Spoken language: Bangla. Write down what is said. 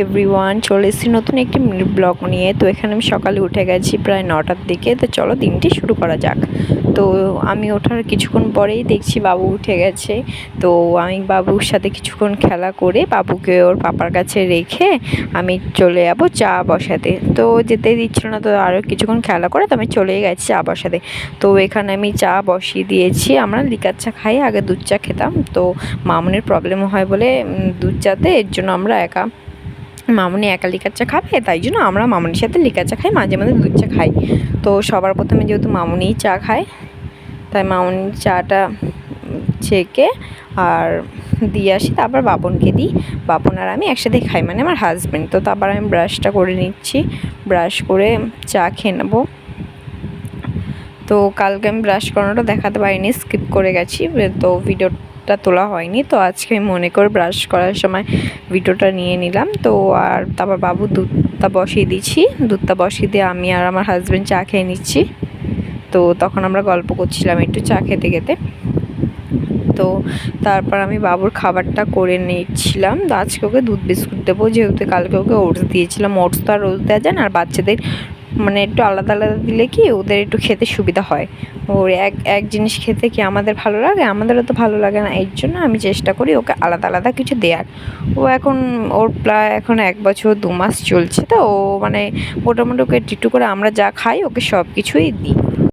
এভরিওয়ান, চলে এসেছি নতুন একটি ব্লগ নিয়ে। তো এখানে আমি সকালে উঠে গেছি প্রায় 9টার দিকে। তো চলো দিনটি শুরু করা যাক। তো আমি ওঠার কিছুক্ষণ পরেই দেখছি বাবু উঠে গেছে। তো আমি বাবুর সাথে কিছুক্ষণ খেলা করে বাবুকে ওর পাপার কাছে রেখে আমি চলে যাবো চা বসাতে। তো যেতে দিচ্ছিল না, তো আরও কিছুক্ষণ খেলা করে তো আমি চলেই গেছি চা বসাতে। তো এখানে আমি চা বসিয়ে দিয়েছি। আমরা লিকার চা খাই, আগে দুধ চা খেতাম। তো মামুনির প্রবলেম হয় বলে দুধ চাতে, এর জন্য আমরা মামুনি একা লিকার চা খাবে, তাই জন্য আমরা মামুনির সাথে লিকার চা খাই, মাঝে মাঝে দুধ চা খাই। তো সবার প্রথমে যেহেতু মামুনিই চা খায়, তাই মামুনির চাটা ছেঁকে আর দিয়ে আসি। তারপর বাপনকে দিই, বাপন আর আমি একসাথে খাই, মানে আমার হাজব্যান্ড। তো তারপর আমি ব্রাশটা করে নিচ্ছি, ব্রাশ করে চা খেয়ে নেবো। তো কালকে আমি ব্রাশ করানোটা দেখাতে পারিনি, স্কিপ করে গেছি, তো ভিডিওটা তোলা হয়নি। তো আজকে আমি মনে করে ব্রাশ করার সময় ভিডিওটা নিয়ে নিলাম। তো আর তারপর বাবু দুধটা বসিয়ে দিচ্ছি, দুধটা বসিয়ে দিয়ে আমি আর আমার হাজব্যান্ড চা খেয়ে নিচ্ছি। তো তখন আমরা গল্প করছিলাম একটু চা খেতে খেতে। তো তারপর আমি বাবুর খাবারটা করে নিচ্ছিলাম। তো আজকে ওকে দুধ বিস্কুট দেবো, যেহেতু কালকে ওকে ওটস দিয়েছিলাম। ওটস তো আর রোজ দেওয়া যায় না, আর বাচ্চাদের মানে একটু আলাদা আলাদা দিলে কি ওদের একটু খেতে সুবিধা হয়। ওর এক জিনিস খেতে কি আমাদের ভালো লাগে, আমাদেরও তো ভালো লাগে না। এর জন্য আমি চেষ্টা করি ওকে আলাদা আলাদা কিছু দেওয়ার। ওর প্রায় এখন 1 বছর 2 মাস চলছে। তো ও মানে মোটামুটি ওকে একটু করে আমরা যা খাই ওকে সব কিছুই দিই।